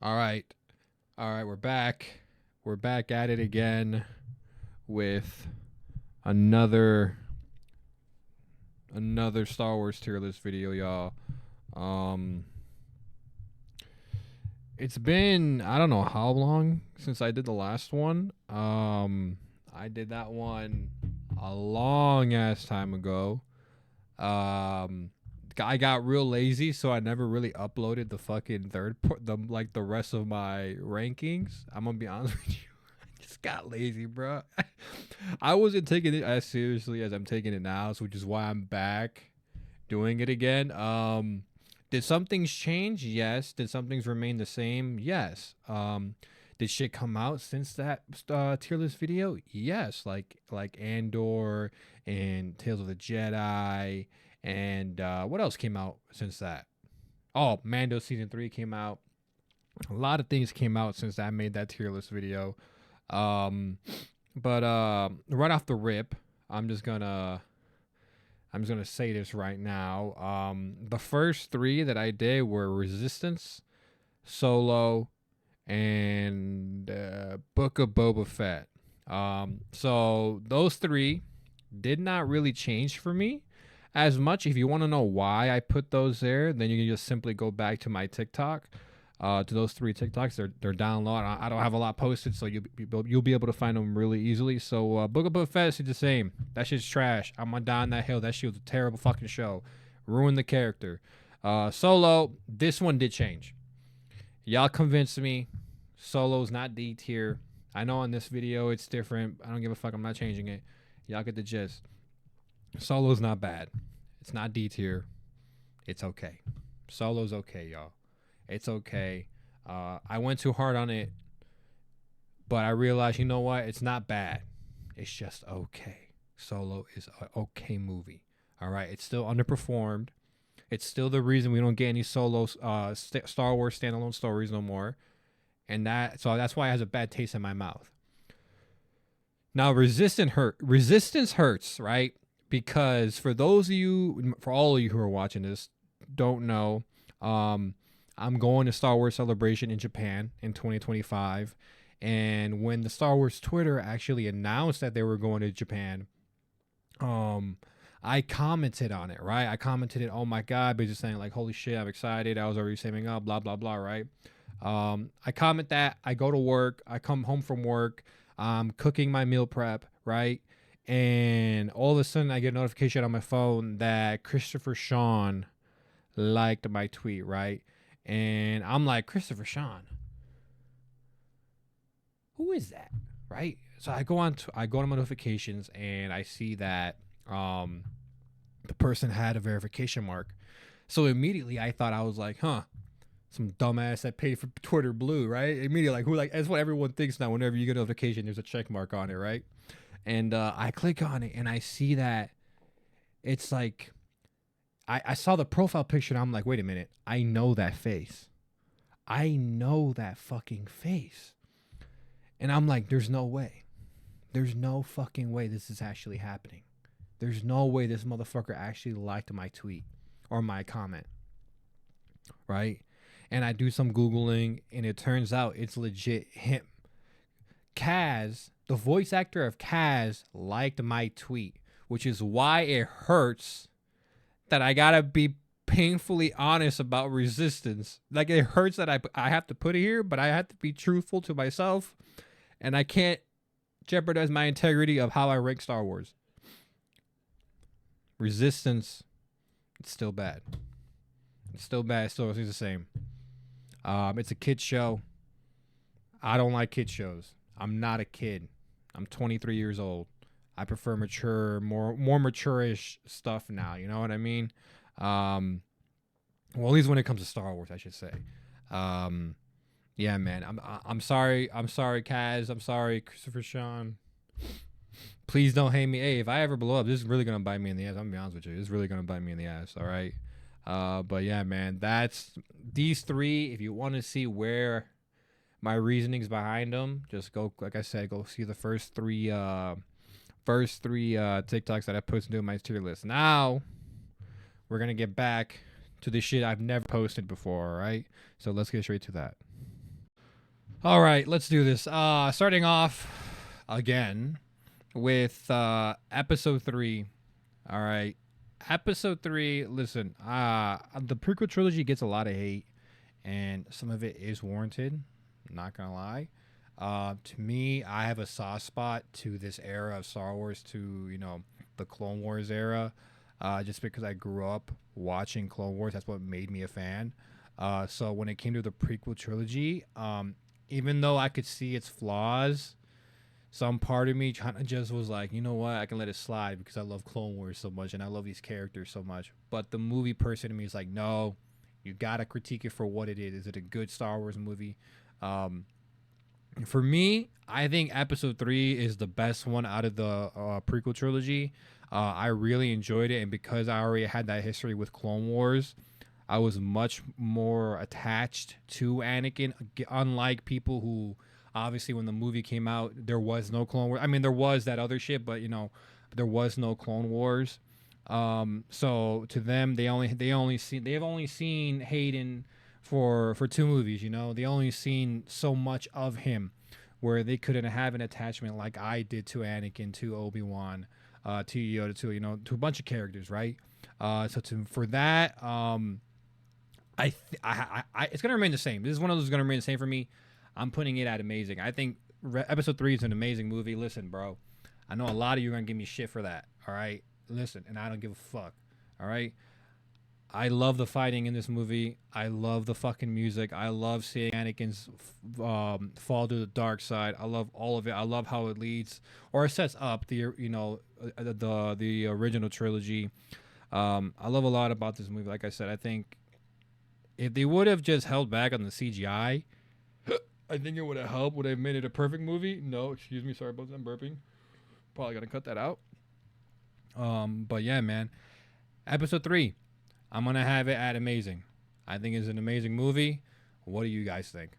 All right. All right, we're back. We're back at it again with another Star Wars tier list video, y'all. Um it's been I don't know how long since I did the last one. I did that one a long ass time ago. Um I got real lazy, so I never really uploaded the fucking the rest of my rankings. I'm gonna be honest with you. I just got lazy, bro. I wasn't taking it as seriously as I'm taking it now, so which is why I'm back doing it again. Did some things change? Yes. Did some things remain the same? Yes. Did shit come out since that tier list video? Yes. Like Andor and Tales of the Jedi, and what else came out since that? Oh, Mando season 3 came out. A lot of things came out since I made that tier list video. Um, but right off the rip, I'm just gonna say this right now. The first three that I did were Resistance, Solo, and Book of Boba Fett. So those three did not really change for me as much. If you want to know why I put those there, then you can just simply go back to my TikTok. To those three TikToks, they're down low. I don't have a lot posted, so you'll be able to find them really easily. So Book of Boba Fett is the same. That shit's trash. I'm on down that hill. That shit was a terrible fucking show. Ruined the character. Solo, this one did change. Y'all convinced me. Solo's not D tier. I know in this video it's different. I don't give a fuck. I'm not changing it. Y'all get the gist. Solo's not bad. It's not D tier. It's okay. Solo's okay, y'all. It's okay. I went too hard on it, but I realized, you know what? It's not bad. It's just okay. Solo is an okay movie. All right. It's still underperformed. It's still the reason we don't get any solo Star Wars standalone stories no more, and that's why it has a bad taste in my mouth. Now, Resistance hurts, right? Because for all of you who are watching this, don't know, I'm going to Star Wars Celebration in Japan in 2025. And when the Star Wars Twitter actually announced that they were going to Japan, I commented on it, right? I commented it, oh my God, but just saying like, holy shit, I'm excited. I was already saving up, blah, blah, blah, right? I comment that. I go to work. I come home from work. I'm cooking my meal prep, right? And all of a sudden, I get a notification on my phone that Christopher Sean liked my tweet, right? And I'm like, Christopher Sean, who is that, right? So I go to my notifications and I see that the person had a verification mark. So immediately I thought, I was like, huh, some dumbass that paid for Twitter Blue, right? Immediately, like, who, like, that's what everyone thinks now. Whenever you get a notification, there's a check mark on it, right? And I click on it and I see that it's like, I saw the profile picture and I'm like, wait a minute, I know that face. I know that fucking face. And I'm like, there's no way. There's no fucking way this is actually happening. There's no way this motherfucker actually liked my tweet or my comment. Right? And I do some Googling and it turns out it's legit him. Kaz, the voice actor of Kaz, liked my tweet, which is why it hurts that I gotta be painfully honest about Resistance. Like, it hurts that I have to put it here, but I have to be truthful to myself, and I can't jeopardize my integrity of how I rank Star Wars. Resistance, it's still bad. It's still bad. It still is the same. It's a kid show. I don't like kid shows. I'm not a kid. I'm 23 years old. I prefer mature, more mature-ish stuff now. You know what I mean? Well, at least when it comes to Star Wars, I should say. Yeah, man. I'm sorry. I'm sorry, Kaz. I'm sorry, Christopher Sean. Please don't hate me. Hey, if I ever blow up, this is really gonna bite me in the ass. I'm gonna be honest with you. This is really gonna bite me in the ass. All right. But yeah, man. That's these three. If you want to see where my reasonings behind them, just go. Like I said, go see the first three TikToks that I posted in my tier list. Now we're gonna get back to the shit I've never posted before. All right. So let's get straight to that. All right, let's do this. Starting off again with episode 3. All right. Episode 3, listen, the prequel trilogy gets a lot of hate and some of it is warranted, not going to lie. To me, I have a soft spot to this era of Star Wars, to, the Clone Wars era, just because I grew up watching Clone Wars. That's what made me a fan. So when it came to the prequel trilogy, even though I could see its flaws, some part of me kind of just was like, you know what, I can let it slide because I love Clone Wars so much and I love these characters so much. But the movie person in me is like, no, you gotta critique it for what it is. Is it a good Star Wars movie? For me, I think Episode 3 is the best one out of the prequel trilogy. I really enjoyed it, and because I already had that history with Clone Wars, I was much more attached to Anakin, unlike people who, obviously, when the movie came out, there was no Clone Wars. I mean, there was that other shit, but there was no Clone Wars. So to them, they've only seen Hayden for 2 movies. They only seen so much of him, where they couldn't have an attachment like I did to Anakin, to Obi-Wan, to Yoda, to a bunch of characters, right? For that, it's gonna remain the same. This is one of those gonna remain the same for me. I'm putting it at amazing. I think Episode 3 is an amazing movie. Listen, bro, I know a lot of you are gonna give me shit for that. All right, listen, and I don't give a fuck. All right, I love the fighting in this movie. I love the fucking music. I love seeing Anakin's fall to the dark side. I love all of it. I love how it leads or sets up the original trilogy. I love a lot about this movie. Like I said, I think if they would have just held back on the CGI, I think it would have helped. Would have made it a perfect movie? No, excuse me. Sorry about that. I'm burping. Probably gonna cut that out. But yeah, man. Episode 3. I'm gonna have it at amazing. I think it's an amazing movie. What do you guys think?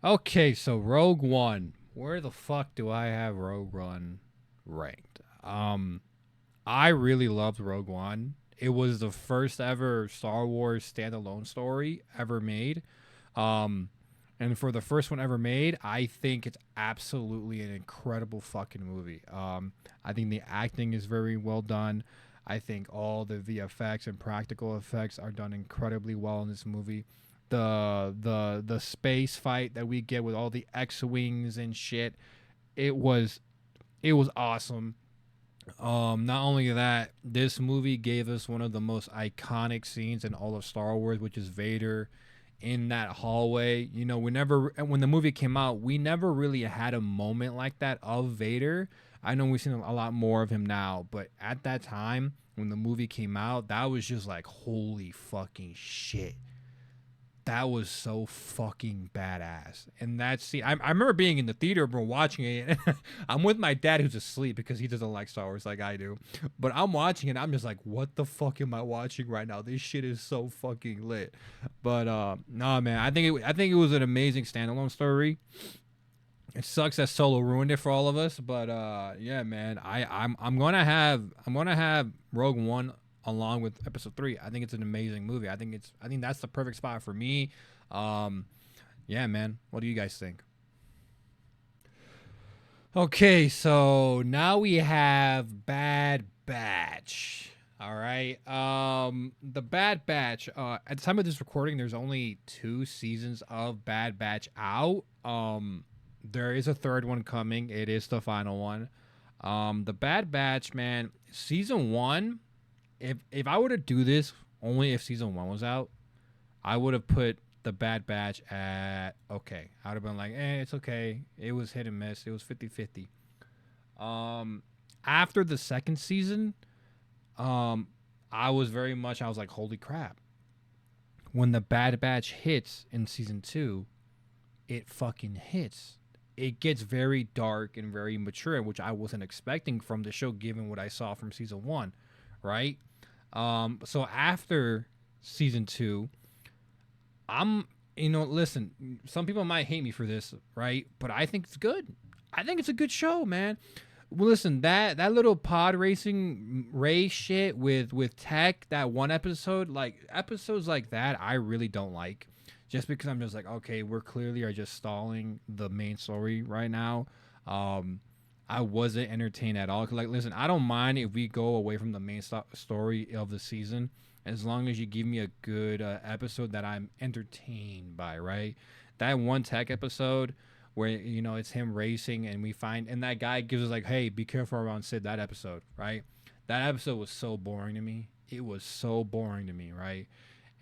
Okay, so Rogue One. Where the fuck do I have Rogue One ranked? I really loved Rogue One. It was the first ever Star Wars standalone story ever made. And for the first one ever made, I think it's absolutely an incredible fucking movie. I think the acting is very well done. I think all the VFX and practical effects are done incredibly well in this movie. The space fight that we get with all the X-wings and shit, it was awesome. Not only that, this movie gave us one of the most iconic scenes in all of Star Wars, which is Vader in that hallway. When the movie came out, we never really had a moment like that of Vader. I know we've seen a lot more of him now, but at that time when the movie came out, that was just like, holy fucking shit. That was so fucking badass. And that scene, I remember being in the theater and watching it. I'm with my dad, who's asleep because he doesn't like Star Wars like I do. But I'm watching it. I'm just like, what the fuck am I watching right now? This shit is so fucking lit. But nah, man, I think it was an amazing standalone story. It sucks that Solo ruined it for all of us, but yeah, man, I'm gonna have Rogue One along with Episode 3. I think it's an amazing movie. I think that's the perfect spot for me. Yeah, man, what do you guys think? Okay, so now we have Bad Batch. All right. The Bad Batch. At the time of this recording, there's only 2 seasons of Bad Batch out. There is a third one coming. It is the final one. The Bad Batch, man, season 1. If I were to do this only if season 1 was out, I would have put the Bad Batch at okay. I would have been like, it's okay. It was hit and miss. It was 50-50. After the second season, I was like, holy crap. When the Bad Batch hits in season 2, it fucking hits. It gets very dark and very mature, which I wasn't expecting from the show given what I saw from season 1, right? So after season 2, listen, some people might hate me for this, right? But I think it's good. I think it's a good show, man. Well, listen, that little pod racing race shit with Tech, that one episode, like episodes like that, I really don't like. Just because I'm just like, okay, we're clearly are just stalling the main story right now. Um, I wasn't entertained at all. 'Cause, like, listen, I don't mind if we go away from the main story of the season, as long as you give me a good episode that I'm entertained by. Right, that one Tech episode where it's him racing and we find and that guy gives us like, hey, be careful around Sid. That episode, right? That episode was so boring to me. It was so boring to me, right?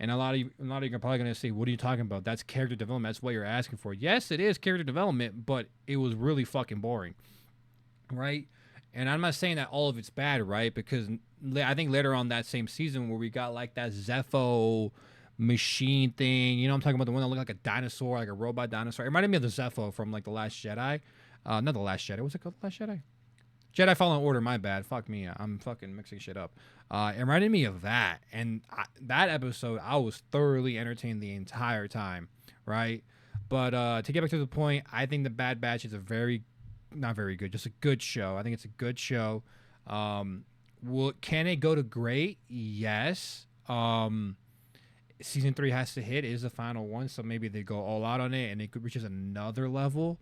And a lot of you are probably gonna say, what are you talking about? That's character development. That's what you're asking for. Yes, it is character development, but it was really fucking boring, right? And I'm not saying that all of it's bad, right? Because I think later on that same season where we got like that Zepho machine thing, I'm talking about the one that looked like a dinosaur, like a robot dinosaur. It reminded me of the Zepho from like The Last Jedi. Not The Last Jedi. What's it called? The Last Jedi? Jedi Fallen Order, my bad. Fuck me. I'm fucking mixing shit up. It reminded me of that. And that episode, I was thoroughly entertained the entire time, right? But to get back to the point, I think The Bad Batch is not very good, just a good show. I think it's a good show. Can it go to great? Yes. Season 3 has to hit. It is the final one, so maybe they go all out on it and it could reaches another level.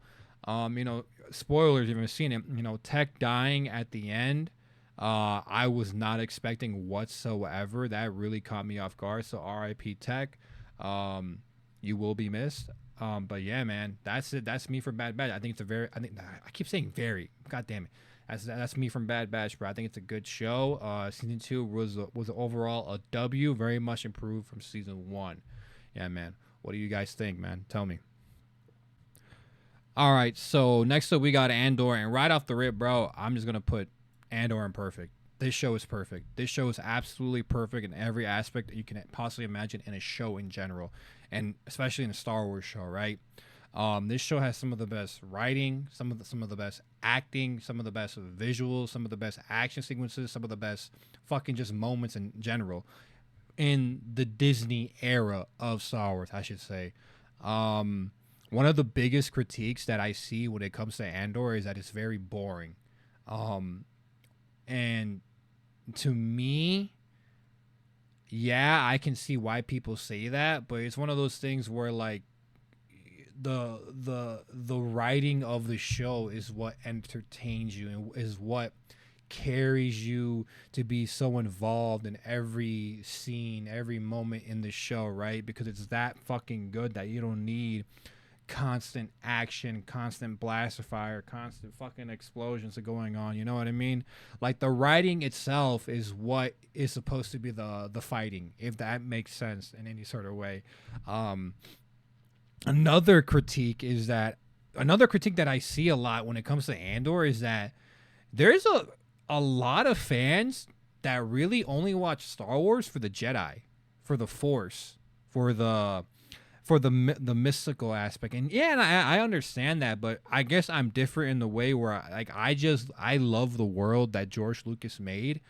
Spoilers if you haven't seen it. Tech dying at the end. I was not expecting whatsoever. That really caught me off guard. So R.I.P. Tech. You will be missed. But yeah, man, that's it. That's me from Bad Batch. I think it's a very. I keep saying very. God damn it. That's me from Bad Batch, bro. I think it's a good show. Season 2 was overall a W, very much improved from season 1. Yeah, man. What do you guys think, man? Tell me. All right, so next up we got Andor, and right off the rip, bro, I'm just gonna put Andor in perfect. This show is perfect. This show is absolutely perfect in every aspect that you can possibly imagine in a show in general, and especially in a Star Wars show, right? This show has some of the best writing, some of the best acting, some of the best visuals, some of the best action sequences, some of the best fucking just moments in general in the Disney era of Star Wars, I should say. One of the biggest critiques that I see when it comes to Andor is that it's very boring. And to me, yeah, I can see why people say that, but it's one of those things where like the writing of the show is what entertains you and is what carries you to be so involved in every scene, every moment in the show, right? Because it's that fucking good that you don't need constant action, constant blaster fire, constant fucking explosions are going on. You know what I mean? Like the writing itself is what is supposed to be the fighting, if that makes sense in any sort of way. Another critique that I see a lot when it comes to Andor is that there's a lot of fans that really only watch Star Wars for the Jedi, for the Force, for the mystical aspect. And yeah, and I understand that, but I guess I'm different in the way where I love the world that George Lucas made.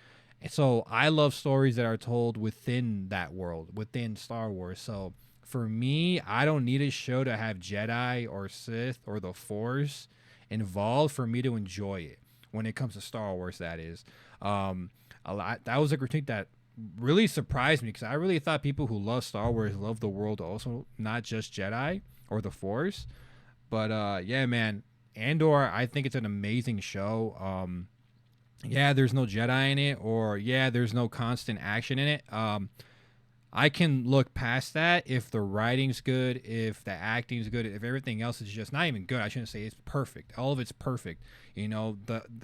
And so I love stories that are told within that world, within Star Wars. So for me, I don't need a show to have Jedi or Sith or the Force involved for me to enjoy it. When it comes to Star Wars, that is. A lot. That was a critique that really surprised me because I really thought people who love Star Wars love the world also, not just Jedi or the Force. But yeah, man, Andor, I think it's an amazing show. Yeah, there's no Jedi in it, or yeah, there's no constant action in it. I can look past that if the writing's good, if the acting's good, if everything else is just not even good. I shouldn't say it's perfect. All of it's perfect.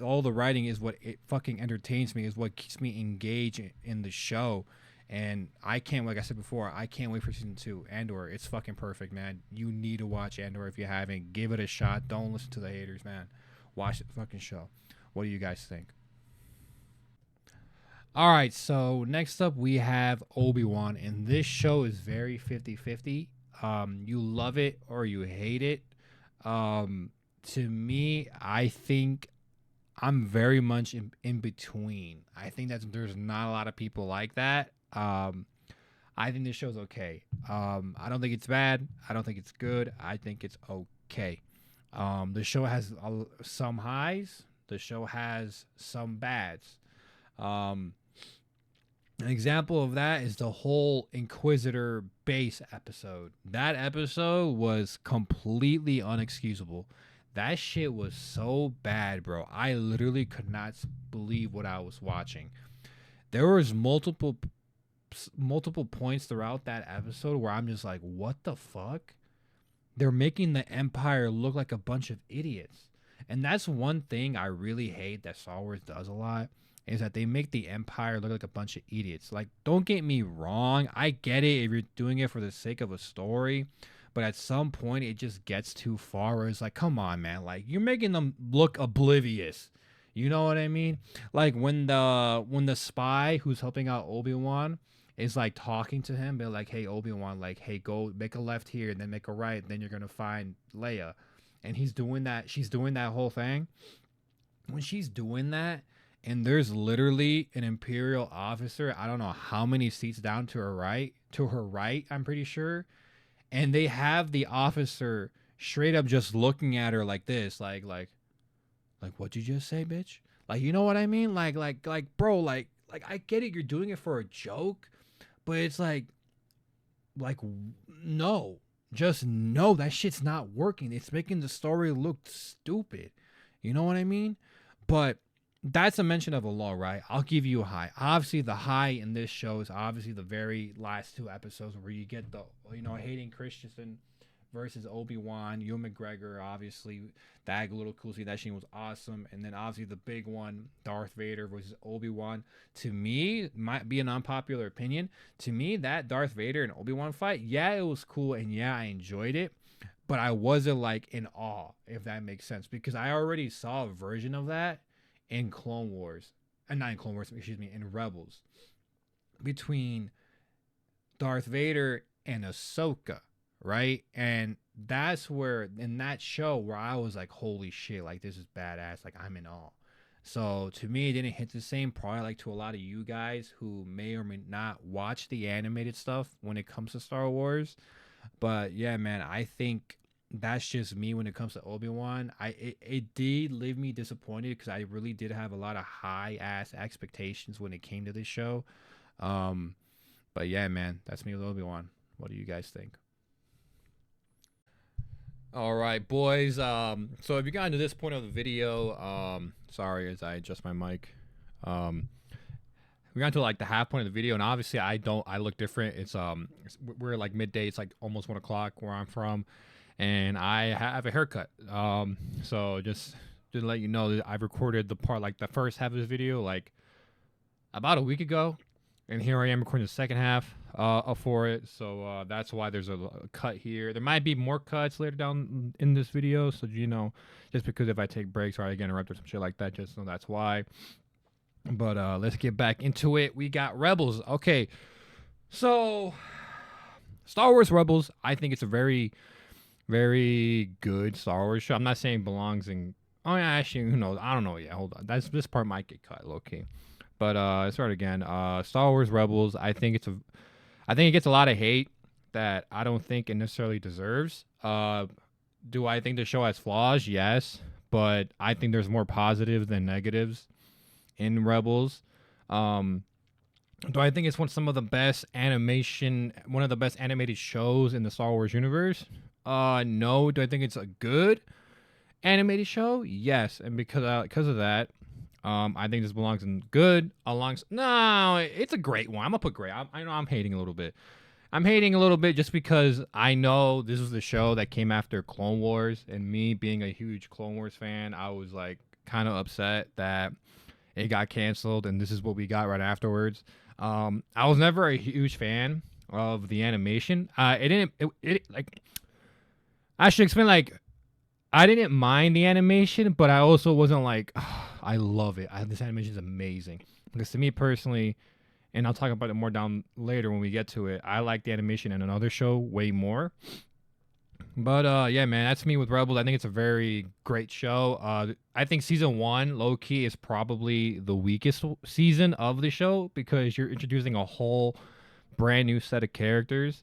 All the writing is what it fucking entertains me, is what keeps me engaged in the show. And I can't, like I said before, I can't wait for season 2. Andor, it's fucking perfect, man. You need to watch Andor if you haven't. Give it a shot. Don't listen to the haters, man. Watch the fucking show. What do you guys think? All right, so next up we have Obi-Wan, and this show is very 50-50. You love it or you hate it. To me, I think I'm very much in between. I think that there's not a lot of people like that. I think this show's okay. I don't think it's bad. I don't think it's good. I think it's okay. The show has some highs, The show has some bads. Um, an example of that is the whole Inquisitor base episode. That episode was completely unexcusable. That shit was so bad, bro. I literally could not believe what I was watching. There was multiple points throughout that episode where I'm just like, what the fuck? They're making the Empire look like a bunch of idiots. And that's one thing I really hate that Star Wars does a lot, is that they make the Empire look like a bunch of idiots. Like, don't get me wrong, I get it if you're doing it for the sake of a story, but at some point it just gets too far where it's like, come on, man, like you're making them look oblivious. You know what I mean? Like when the spy who's helping out Obi-Wan is like talking to him, but like, hey Obi-Wan, like, hey, go make a left here and then make a right, then you're gonna find Leia. And he's doing that, she's doing that whole thing. When she's doing that, and there's literally an Imperial officer, I don't know how many seats down to her right, I'm pretty sure. And they have the officer straight up just looking at her like this, like what'd you just say, bitch? Like, you know what I mean? Like, bro, like I get it, you're doing it for a joke, but it's like no, just no, that shit's not working. It's making the story look stupid. You know what I mean? But that's a mention of a low, right? I'll give you a high. Obviously, the high in this show is obviously the very last two episodes where you get the, Hayden Christensen versus Obi-Wan, Ewan McGregor, obviously, that little cool scene, that scene was awesome. And then obviously the big one, Darth Vader versus Obi-Wan. To me, might be an unpopular opinion. To me, that Darth Vader and Obi-Wan fight, yeah, it was cool, and yeah, I enjoyed it. But I wasn't like in awe, if that makes sense, because I already saw a version of that in Clone Wars, and not in Clone Wars, excuse me, in Rebels, between Darth Vader and Ahsoka, right? And that's where, in that show, where I was like, holy shit, like this is badass, like I'm in awe. So to me, it didn't hit the same, probably like to a lot of you guys who may or may not watch the animated stuff when it comes to Star Wars. But yeah, man, I think that's just me when it comes to Obi-Wan. It did leave me disappointed because I really did have a lot of high ass expectations when it came to this show. Um, but yeah, man, that's me with Obi-Wan. What do you guys think? All right, boys. So if you got to this point of the video, sorry as I adjust my mic. We got to like the half point of the video, and obviously I look different. We're like midday. It's like almost 1 o'clock where I'm from, and I have a haircut. So just to let you know that I've recorded the part, like the first half of this video, like about a week ago, and here I am recording the second half for it. So that's why there's a cut here. There might be more cuts later down in this video. So just because if I take breaks or I get interrupted or some shit like that, just know that's why. But let's get back into it. We got Rebels. Okay, so Star Wars Rebels, I think it's a very, very good Star Wars show. I'm not saying it belongs in. Oh yeah, actually, who knows? I don't know yet. Hold on, this part might get cut, low key. But let's start again. Star Wars Rebels. I think it gets a lot of hate that I don't think it necessarily deserves. Do I think the show has flaws? Yes, but I think there's more positives than negatives in Rebels. Do I think it's one of the best animated shows in the Star Wars universe? No. Do I think it's a good animated show? Yes, and because of that, I think this belongs in good alongside. No, it's a great one. I'm gonna put great. I know I'm hating a little bit. I'm hating a little bit just because I know this was the show that came after Clone Wars, and me being a huge Clone Wars fan, I was like kind of upset that it got canceled, and this is what we got right afterwards. I was never a huge fan of the animation. I should explain, like, I didn't mind the animation, but I also wasn't like, oh, I love it. This animation is amazing. Because to me personally, and I'll talk about it more down later when we get to it, I like the animation in another show way more. But yeah, man, that's me with Rebels. I think it's a very great show. I think season 1, low key, is probably the weakest season of the show because you're introducing a whole brand new set of characters.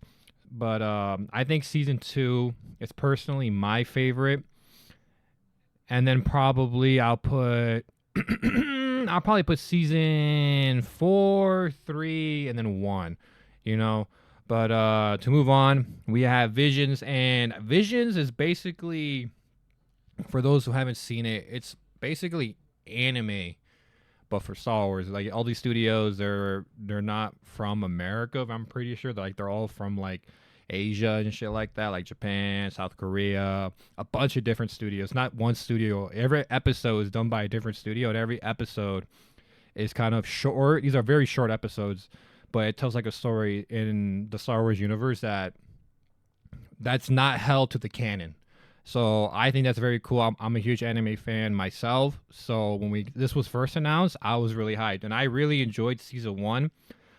But I think season 2 is personally my favorite. and then probably I'll put I'll probably put season 4, 3, and then 1. You know, but to move on, we have Visions, and Visions is basically, for those who haven't seen it, it's basically anime, but for Star Wars. Like all these studios, they're not from America. I'm pretty sure they're all from like Asia and shit like that, like Japan, South Korea, a bunch of different studios. Not one studio. Every episode is done by a different studio, and every episode is kind of short. These are very short episodes, but it tells like a story in the Star Wars universe that's not held to the canon. So I think that's very cool. I'm a huge anime fan myself. So when this was first announced, I was really hyped, and I really enjoyed season 1,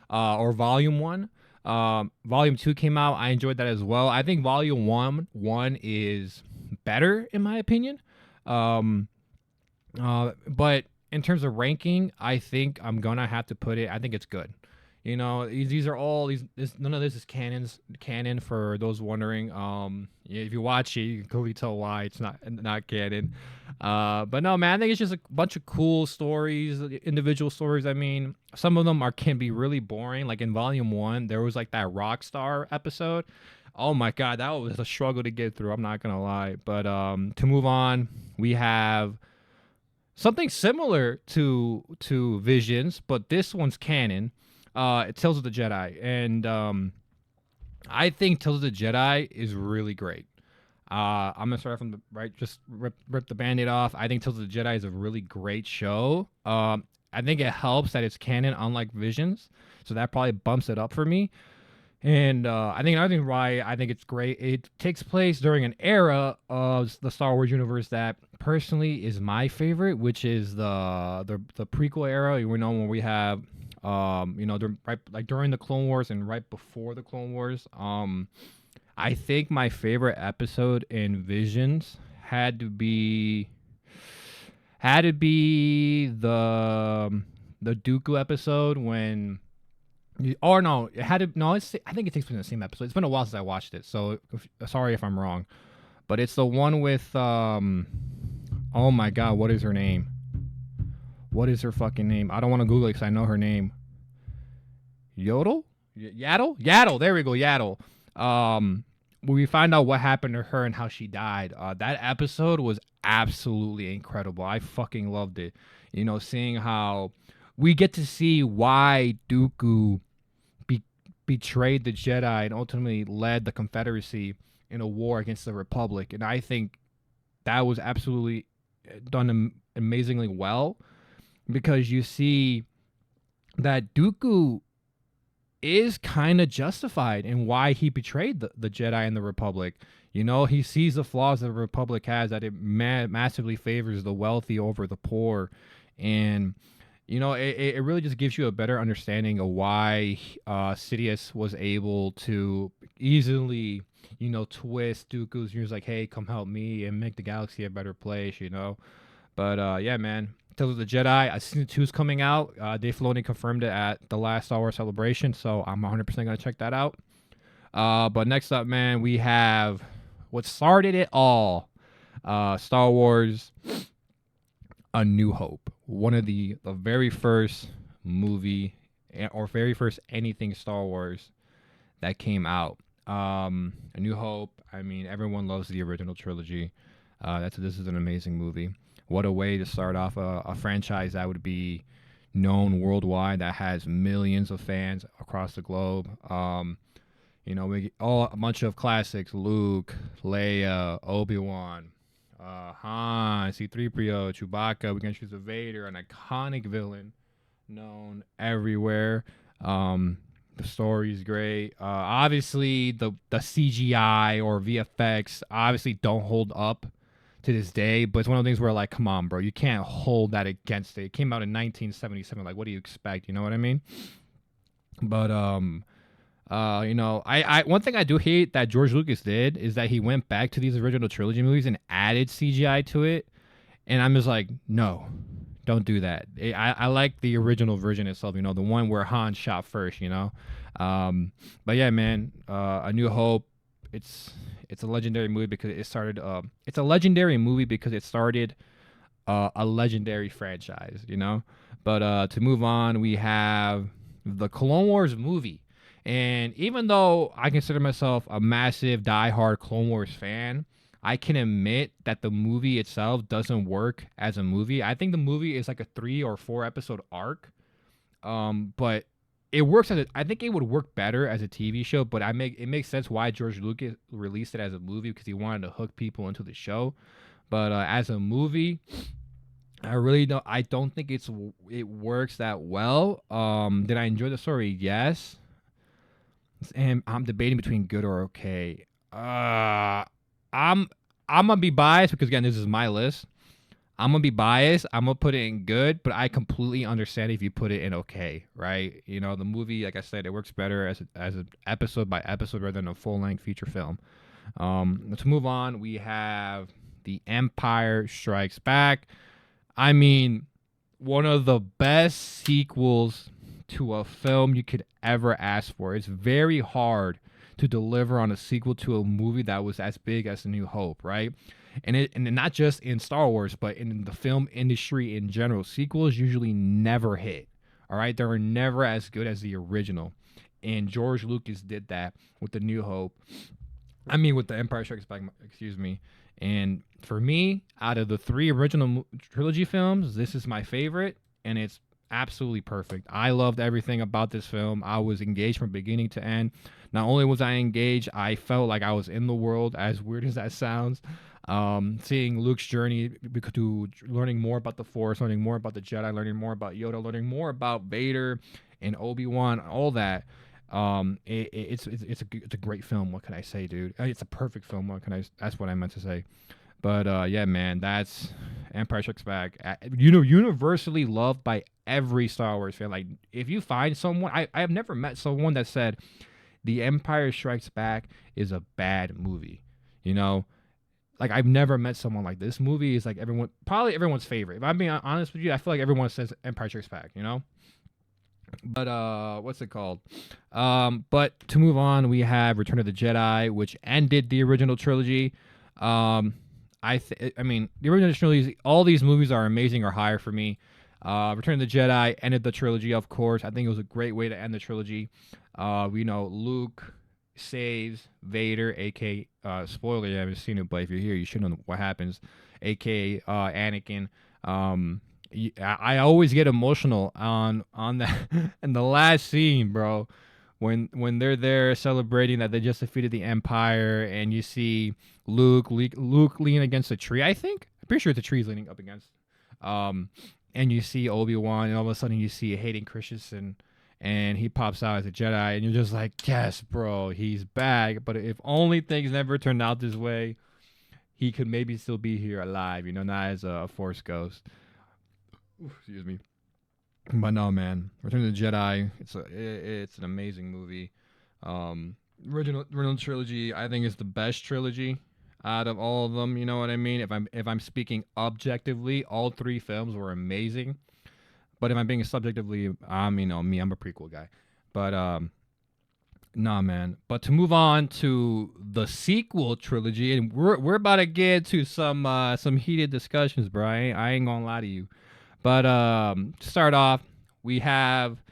or volume 1. Volume 2 came out. I enjoyed that as well. I think volume one is better in my opinion. But in terms of ranking, I think I'm gonna have to put it. I think it's good. You know, these are all none of this is canon for those wondering. Yeah, if you watch it, you can clearly tell why it's not canon. But no, man, I think it's just a bunch of cool stories, individual stories. I mean, some of them can be really boring. Like in volume 1, there was like that Rockstar episode. Oh my god, that was a struggle to get through. I'm not gonna lie. But to move on, we have something similar to Visions, but this one's canon. Tales of the Jedi, and I think Tales of the Jedi is really great. I'm gonna start from the right, just rip the band-aid off. I think Tales of the Jedi is a really great show. I think it helps that it's canon, unlike Visions, so that probably bumps it up for me. And I think another thing why I think it's great, it takes place during an era of the Star Wars universe that personally is my favorite, which is the prequel era. You know, when we have during the Clone Wars and right before the Clone Wars. I think my favorite episode in Visions had to be the Dooku episode when. Or no, it had to no. I think it takes place in the same episode. It's been a while since I watched it, so sorry if I'm wrong. But it's the one with oh my god, what is her name? What is her fucking name? I don't want to Google it because I know her name. Yaddle? Yaddle. There we go. Yaddle. When we find out what happened to her and how she died, that episode was absolutely incredible. I fucking loved it. You know, seeing how we get to see why Dooku betrayed the Jedi and ultimately led the Confederacy in a war against the Republic. And I think that was absolutely done amazingly well, because you see that Dooku is kind of justified in why he betrayed the Jedi and the Republic. You know, he sees the flaws that the Republic has, that it massively favors the wealthy over the poor. And, you know, it really just gives you a better understanding of why Sidious was able to easily, you know, twist Dooku's. He was like, hey, come help me and make the galaxy a better place, you know. But, yeah, man. Tales of the Jedi, season 2 is coming out. Dave Filoni confirmed it at the last Star Wars Celebration, so I'm 100% going to check that out. But next up, man, we have what started it all. Star Wars A New Hope. One of the very first movie or very first anything Star Wars that came out. A New Hope, I mean, everyone loves the original trilogy. This is an amazing movie. What a way to start off a franchise that would be known worldwide, that has millions of fans across the globe. You know, we a bunch of classics: Luke, Leia, Obi-Wan, Han, C-3PO, Chewbacca. We can choose a Vader, an iconic villain known everywhere. The story's great. Obviously, the CGI or VFX obviously don't hold up to this day, but it's one of the things where, like, come on, bro, you can't hold that against it. It came out in 1977. Like, what do you expect? You know what I mean? But you know, I one thing I do hate that George Lucas did is that he went back to these original trilogy movies and added CGI to it, and I'm just like, no, don't do that. I like the original version itself. You know, the one where Han shot first. You know, but yeah, man, A New Hope. It's a legendary movie because it started. It's a legendary movie because it started a legendary franchise. You know. But to move on, we have the Clone Wars movie. And even though I consider myself a massive diehard Clone Wars fan, I can admit that the movie itself doesn't work as a movie. I think the movie is like a 3 or 4 episode arc. But it works as I think it would work better as a TV show. But it makes sense why George Lucas released it as a movie because he wanted to hook people into the show. But as a movie, I don't think it works that well. Did I enjoy the story? Yes. And I'm debating between good or okay. I'm gonna be biased because again, this is my list. I'm gonna be biased. I'm gonna put it in good, but I completely understand if you put it in okay, right? You know, the movie, like I said, it works better as an episode by episode rather than a full length feature film. Let's move on. We have The Empire Strikes Back. I mean, one of the best sequels to a film you could ever ask for. It's very hard to deliver on a sequel to a movie that was as big as A New Hope, right? And not just in Star Wars, but in the film industry in general. Sequels usually never hit. All right, they're never as good as the original. And George Lucas did that with The New Hope. I mean, with The Empire Strikes Back, excuse me. And for me, out of the 3 original trilogy films, this is my favorite, and it's absolutely perfect. I loved everything about this film. I was engaged from beginning to end. Not only was I engaged, I felt like I was in the world, as weird as that sounds. Seeing Luke's journey to learning more about the Force, learning more about the Jedi, learning more about Yoda, learning more about Vader and Obi-Wan, all that. It's a great film. What can I say, dude? It's a perfect film. That's what I meant to say. But yeah, man, that's Empire Strikes Back. Universally loved by every Star Wars fan. Like, if you find someone, I have never met someone that said The Empire Strikes Back is a bad movie. You know, like I've never met someone like this. Movie is like probably everyone's favorite. If I'm being honest with you, I feel like everyone says Empire Strikes Back. You know. But what's it called? But to move on, we have Return of the Jedi, which ended the original trilogy. I mean, the original trilogy, all these movies are amazing or higher for me. Return of the Jedi ended the trilogy, of course. I think it was a great way to end the trilogy. We know Luke saves Vader, aka spoiler. You haven't seen it, but if you're here, you should know what happens. Aka Anakin. I always get emotional on that in the last scene, bro. When they're there celebrating that they just defeated the Empire, and you see Luke leaning against a tree. I'm pretty sure it's a tree he's leaning up against. And you see Obi-Wan, and all of a sudden you see Hayden Christensen, and he pops out as a Jedi, and you're just like, yes, bro, he's back. But if only things never turned out this way, he could maybe still be here alive, not as a Force ghost. Excuse me. But no, man, Return of the Jedi. It's an amazing movie. Original trilogy, I think, is the best trilogy out of all of them. You know what I mean? If I'm speaking objectively, all 3 films were amazing. But if I'm being subjectively, me, I'm a prequel guy. But nah, man. But to move on to the sequel trilogy, and we're about to get to some heated discussions, bro. I ain't gonna lie to you. But to start off, we have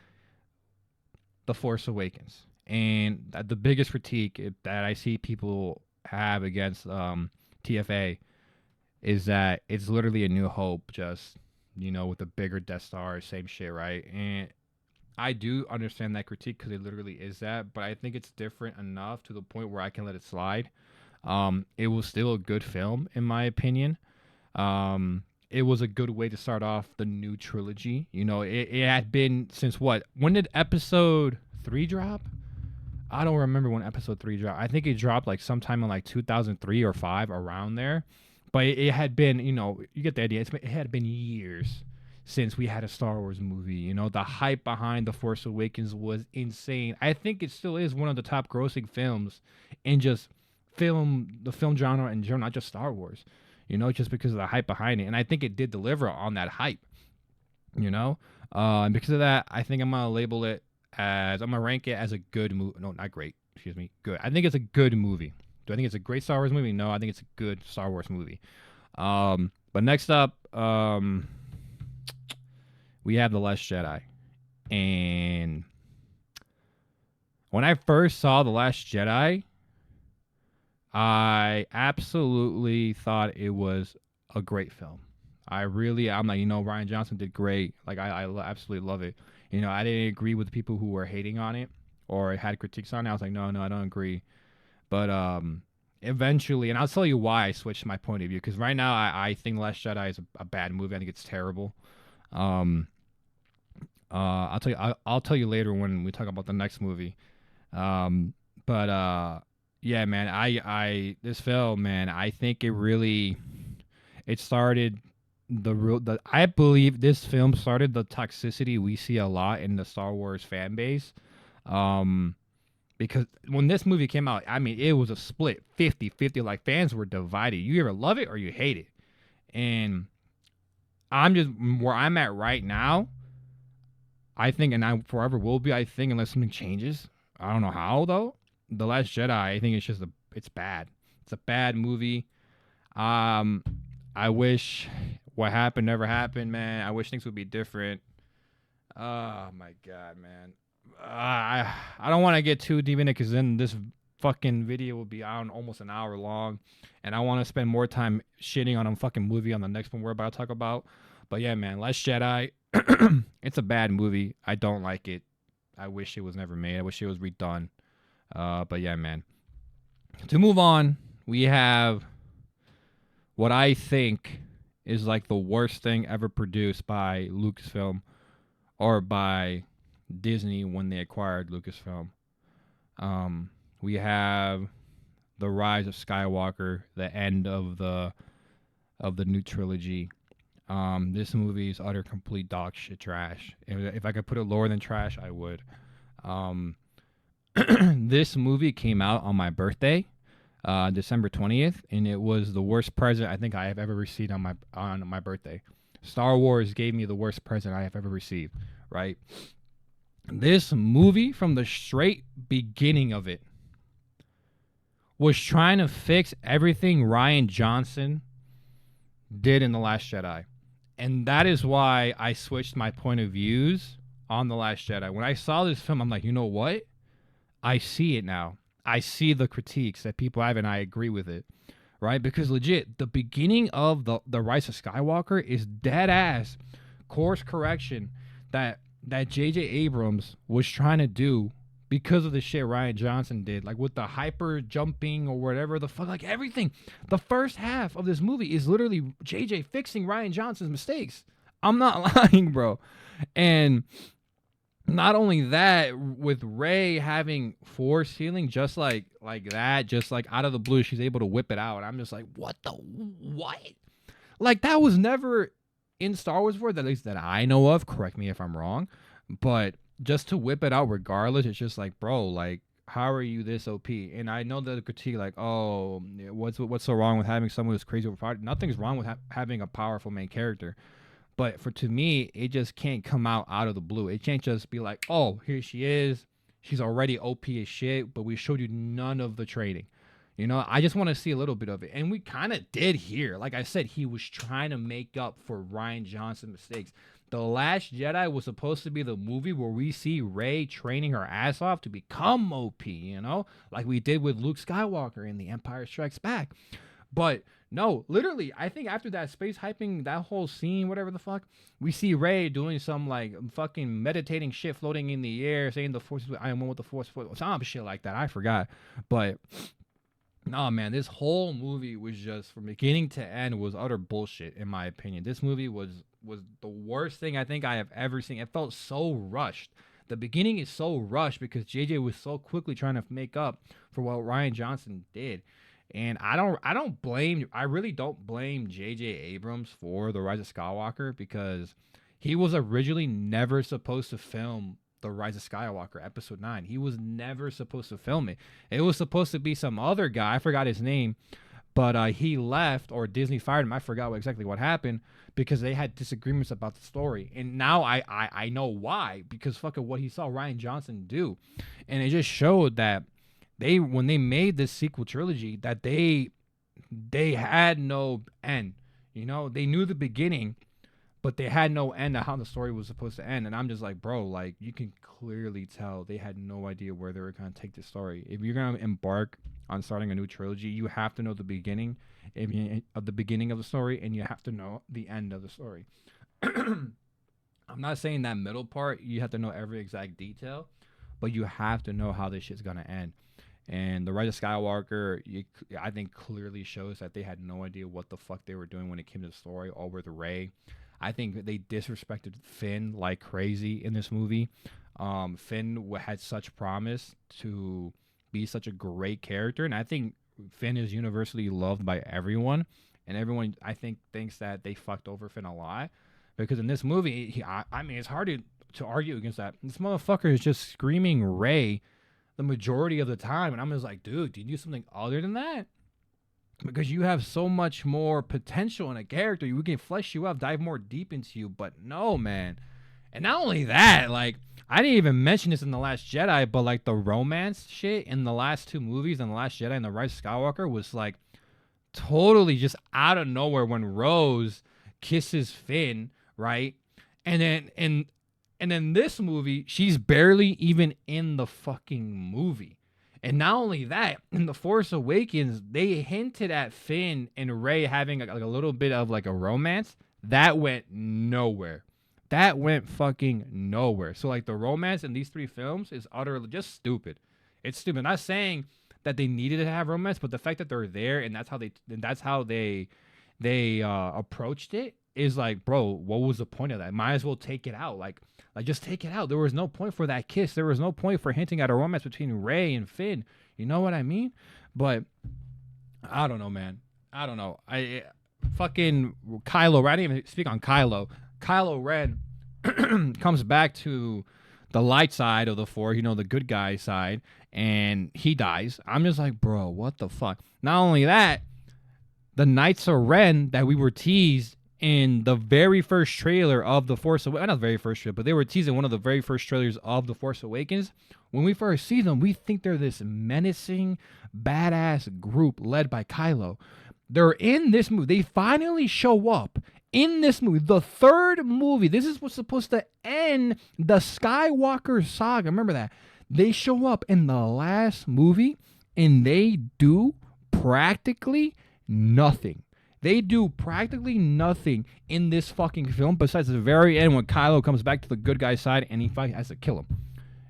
The Force Awakens. And the biggest critique that I see people have against TFA is that it's literally A New Hope, just, with a bigger Death Star, same shit, right? And I do understand that critique because it literally is that, but I think it's different enough to the point where I can let it slide. It was still a good film, in my opinion. It was a good way to start off the new trilogy. It had been since what? When did episode 3 drop? I don't remember when episode 3 dropped. I think it dropped like sometime in like 2003 or 5, around there. But it had been, you get the idea. It had been years since we had a Star Wars movie. The hype behind The Force Awakens was insane. I think it still is one of the top grossing films in just the film genre in general, not just Star Wars. Just because of the hype behind it. And I think it did deliver on that hype, and because of that, I think I'm going to rank it as a good movie. No, not great. Excuse me. Good. I think it's a good movie. Do I think it's a great Star Wars movie? No, I think it's a good Star Wars movie. But next up, we have The Last Jedi. And when I first saw The Last Jedi, I absolutely thought it was a great film. I'm like, Rian Johnson did great. Like, absolutely love it. I didn't agree with the people who were hating on it or had critiques on it. I was like, no, I don't agree. But eventually, and I'll tell you why I switched my point of view. Because right now, I think The Last Jedi is a bad movie. I think it's terrible. Um, I'll tell you later when we talk about the next movie. But yeah, man, this film, man, I think it started I believe this film started the toxicity we see a lot in the Star Wars fan base. Um, because when this movie came out, I mean, it was a split 50-50. Like, fans were divided. You either love it or you hate it. And I'm just where I'm at right now. I think, and I forever will be, I think, unless something changes. I don't know how, though. The Last Jedi, I think it's bad. It's a bad movie. I wish what happened never happened, man. I wish things would be different. Oh my god, man. I don't want to get too deep in it because then this fucking video will be on almost an hour long, and I want to spend more time shitting on a fucking movie on the next one we're about to talk about. But yeah, man, Last Jedi. It's a bad movie. I don't like it. I wish it was never made. I wish it was redone. But yeah, man. To move on, we have what I think is like the worst thing ever produced by Lucasfilm or by Disney when they acquired Lucasfilm. We have The Rise of Skywalker, the end of the new trilogy. This movie is utter complete dog shit trash. If I could put it lower than trash, I would. This movie came out on my birthday, December 20th, and it was the worst present I think I have ever received on my birthday. Star Wars gave me the worst present I have ever received, right? This movie, from the straight beginning of it, was trying to fix everything Rian Johnson did in The Last Jedi. And that is why I switched my point of views on The Last Jedi. When I saw this film, I'm like, you know what? I see it now. I see the critiques that people have, and I agree with it, right? Because legit, the beginning of the Rise of Skywalker is dead ass course correction that J.J. Abrams was trying to do because of the shit Rian Johnson did, like with the hyper jumping or whatever the fuck, like everything. The first half of this movie is literally J.J. fixing Rian Johnson's mistakes. I'm not lying, bro. And not only that, with Rey having force healing just like that, just like out of the blue, she's able to whip it out. I'm just like, what? Like, that was never in Star Wars world, at least that I know of. Correct me if I'm wrong, but just to whip it out regardless, it's just like, bro, like, how are you this OP? And I know that the critique, like, oh, what's so wrong with having someone who's crazy overpowered? Nothing's wrong with having a powerful main character. But to me, it just can't come out of the blue. It can't just be like, oh, here she is. She's already OP as shit, but we showed you none of the training. I just want to see a little bit of it. And we kind of did here. Like I said, he was trying to make up for Rian Johnson's mistakes. The Last Jedi was supposed to be the movie where we see Rey training her ass off to become OP, like we did with Luke Skywalker in The Empire Strikes Back. But no, literally, I think after that space hyping, that whole scene, whatever the fuck, we see Rey doing some like fucking meditating shit, floating in the air, saying the Force, I am one with the Force, some shit like that. I forgot. But no, man, this whole movie was just, from beginning to end, was utter bullshit, in my opinion. This movie was the worst thing I think I have ever seen. It felt so rushed. The beginning is so rushed because JJ was so quickly trying to make up for what Rian Johnson did. And I really don't blame J.J. Abrams for The Rise of Skywalker, because he was originally never supposed to film The Rise of Skywalker Episode 9. He was never supposed to film it. It was supposed to be some other guy. I forgot his name. But he left, or Disney fired him. I forgot exactly what happened, because they had disagreements about the story. And now I know why, because fucking what he saw Rian Johnson do. And it just showed that they when they made this sequel trilogy that they had no end. You know, they knew the beginning, but they had no end of how the story was supposed to end. And I'm just like, bro, like you can clearly tell they had no idea where they were gonna take the story. If you're gonna embark on starting a new trilogy, you have to know the beginning of the beginning of the story, and you have to know the end of the story. I'm not saying that middle part you have to know every exact detail, but you have to know how this shit's gonna end. And the Rise of Skywalker, I think, clearly shows that they had no idea what the fuck they were doing when it came to the story or with Rey. I think they disrespected Finn like crazy in this movie. Finn had such promise to be such a great character, and I think Finn is universally loved by everyone. And everyone, I think, thinks that they fucked over Finn a lot because in this movie, I mean, it's hard to argue against that. This motherfucker is just screaming Rey the majority of the time, and I'm just like, dude, do you do something other than that? Because you have so much more potential in a character. We can flesh you up, dive more deep into you, but no, man. And not only that, like, I didn't even mention this in The Last Jedi, but like the romance shit in the last two movies, in The Last Jedi and The Rise of Skywalker, was like totally just out of nowhere when Rose kisses Finn, right? And then this movie, she's barely even in the fucking movie. And not only that, in The Force Awakens, they hinted at Finn and Rey having like a little bit of like a romance. That went nowhere. That went fucking nowhere. So like the romance in these three films is utterly just stupid. It's stupid. I'm not saying that they needed to have romance, but the fact that they're there and that's how they approached it is like, bro, what was the point of that? Might as well take it out. Like just take it out. There was no point for that kiss. There was no point for hinting at a romance between Rey and Finn. You know what I mean? But I don't know, man. I don't know. I fucking Kylo Ren. I didn't even speak on Kylo. Kylo Ren comes back to the light side of the Force, you know, the good guy side, and he dies. I'm just like, bro, what the fuck? Not only that, the Knights of Ren that we were teased in the very first trailer of The Force Awakens, not the very first trailer, but they were teasing one of the very first trailers of The Force Awakens. When we first see them, we think they're this menacing, badass group led by Kylo. They're in this movie. They finally show up in this movie, the third movie. This is what's supposed to end the Skywalker saga. Remember that. They show up in the last movie and they do practically nothing. They do practically nothing in this fucking film besides the very end when Kylo comes back to the good guy's side and he has to kill him.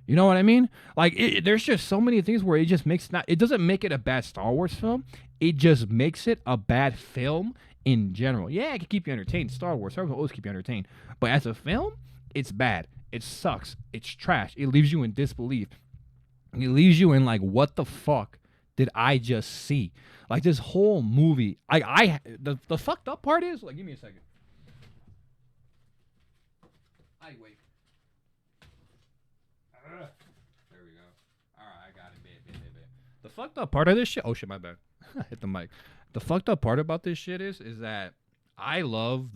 You know what I mean? Like, there's just so many things where it just it doesn't make it a bad Star Wars film. It just makes it a bad film in general. Yeah, it can keep you entertained. Star Wars will always keep you entertained. But as a film, it's bad. It sucks. It's trash. It leaves you in disbelief. It leaves you in like, what the fuck did I just see? Like this whole movie. The fucked up part is, like, give me a second. Wait. There we go. Alright, I got it. Bit. The fucked up part of this shit. Oh shit, my bad. Hit the mic. The fucked up part about this shit is that I enjoyed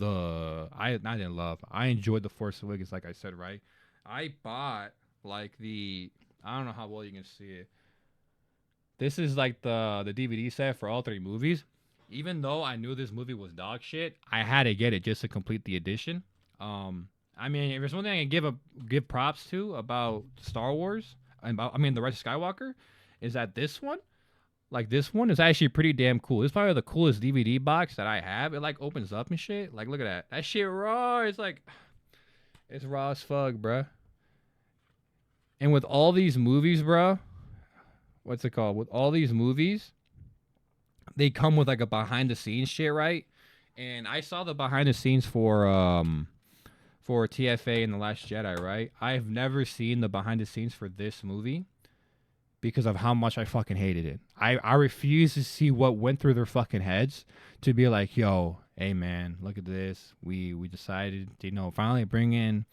The Force Awakens, like I said, right? I bought like I don't know how well you can see it. This is like the DVD set for all three movies. Even though I knew this movie was dog shit, I had to get it just to complete the edition. I mean, if there's one thing I can give props to about Star Wars, The Rise of Skywalker, is that this one is actually pretty damn cool. It's probably the coolest DVD box that I have. It like opens up and shit. Like, look at that. That shit raw. It's like, it's raw as fuck, bruh. And with all these movies, bruh, what's it called? With all these movies, they come with like a behind the scenes shit, right? And I saw the behind the scenes for TFA and The Last Jedi, right? I've never seen the behind the scenes for this movie because of how much I fucking hated it. I refuse to see what went through their fucking heads to be like, yo, hey man, look at this. We decided to, finally bring in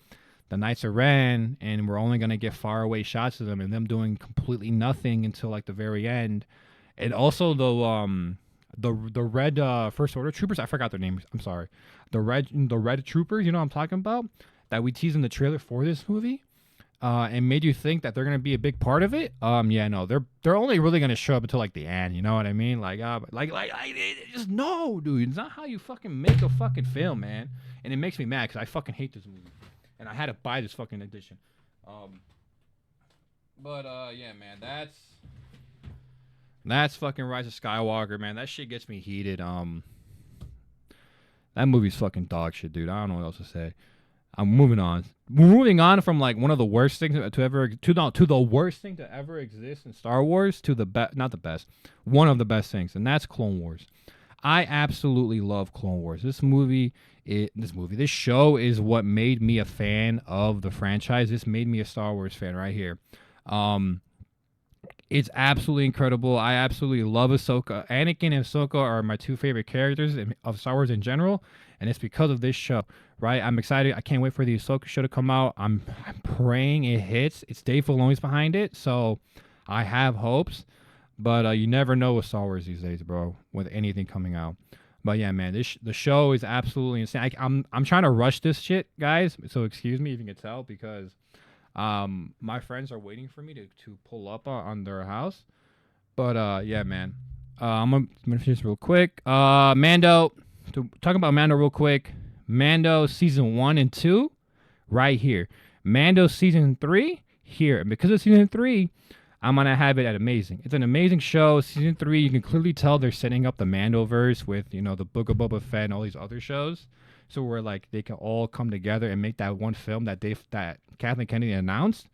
the Knights of Ren, and we're only gonna get far away shots of them and them doing completely nothing until like the very end. And also the red First Order troopers, I forgot their names. I'm sorry. The red troopers, you know what I'm talking about? That we teased in the trailer for this movie. and made you think that they're gonna be a big part of it, yeah, no, they're only really gonna show up until like the end. You know what I mean? Just no, dude. It's not how you fucking make a fucking film, man. And it makes me mad because I fucking hate this movie, and I had to buy this fucking edition. Yeah, man, that's fucking Rise of Skywalker, man. That shit gets me heated. That movie's fucking dog shit, dude. I don't know what else to say. I'm moving on. We're moving on from like one of the worst things to the worst thing to ever exist in Star Wars to the best, not the best, one of the best things, and that's Clone Wars. I absolutely love Clone Wars. This show is what made me a fan of the franchise. This made me a Star Wars fan right here. It's absolutely incredible. I absolutely love Ahsoka. Anakin and Ahsoka are my two favorite characters of Star Wars in general, and it's because of this show, right? I'm excited. I can't wait for the Ahsoka show to come out. I'm praying it hits. It's Dave Filoni's behind it, so I have hopes. But you never know with Star Wars these days, bro, with anything coming out. But yeah, man, the show is absolutely insane. I'm trying to rush this shit, guys. So excuse me if you can tell, because my friends are waiting for me to pull up on their house. But yeah, man. I'm gonna finish this real quick. Mando. Talk about Mando real quick. Mando season 1 and 2, right here. Mando season 3 here. And because of season 3, I'm gonna have it at amazing. It's an amazing show. Season 3, you can clearly tell they're setting up the Mandoverse with, you know, the Book of Boba Fett and all these other shows. So where like they can all come together and make that one film that Kathleen Kennedy announced.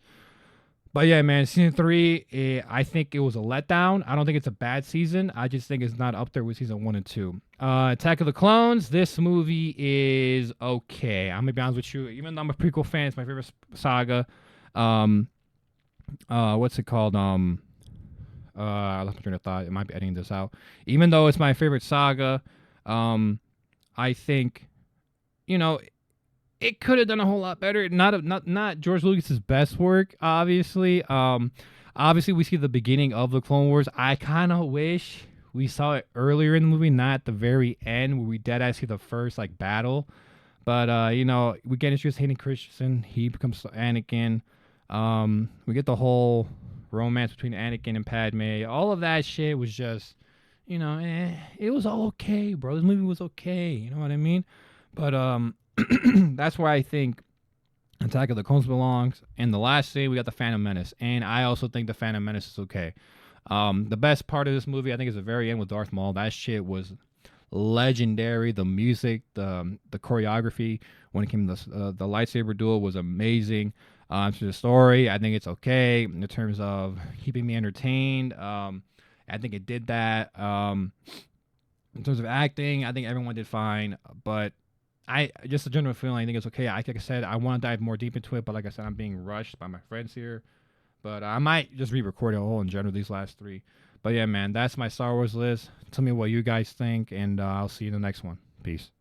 But yeah, man, season 3, I think it was a letdown. I don't think it's a bad season. I just think it's not up there with season 1 and 2. Attack of the Clones. This movie is okay. I'm gonna be honest with you. Even though I'm a prequel fan, it's my favorite saga. What's it called? I lost my train of thought. It might be editing this out. Even though it's my favorite saga, I think, you know, it could have done a whole lot better. Not George Lucas's best work, obviously. Obviously we see the beginning of the Clone Wars. I kind of wish we saw it earlier in the movie, not at the very end where we dead see the first like battle. But you know, we get introduced to Hayden Christensen. He becomes Anakin. We get the whole romance between Anakin and Padme. All of that shit was just, you know, it was all okay, bro. This movie was okay. You know what I mean? But that's where I think Attack of the Clones belongs. And the last scene, we got the Phantom Menace, and I also think the Phantom Menace is okay. The best part of this movie, I think, is the very end with Darth Maul. That shit was legendary. The music, the choreography when it came to the lightsaber duel was amazing. To the story, I think it's okay in terms of keeping me entertained. I think it did that. In terms of acting, I think everyone did fine, but I just a general feeling. I think it's okay. Like I said, I want to dive more deep into it, but like I said, I'm being rushed by my friends here. But I might just re-record it all in general these last 3. But yeah, man, that's my Star Wars list. Tell me what you guys think, and I'll see you in the next one. Peace.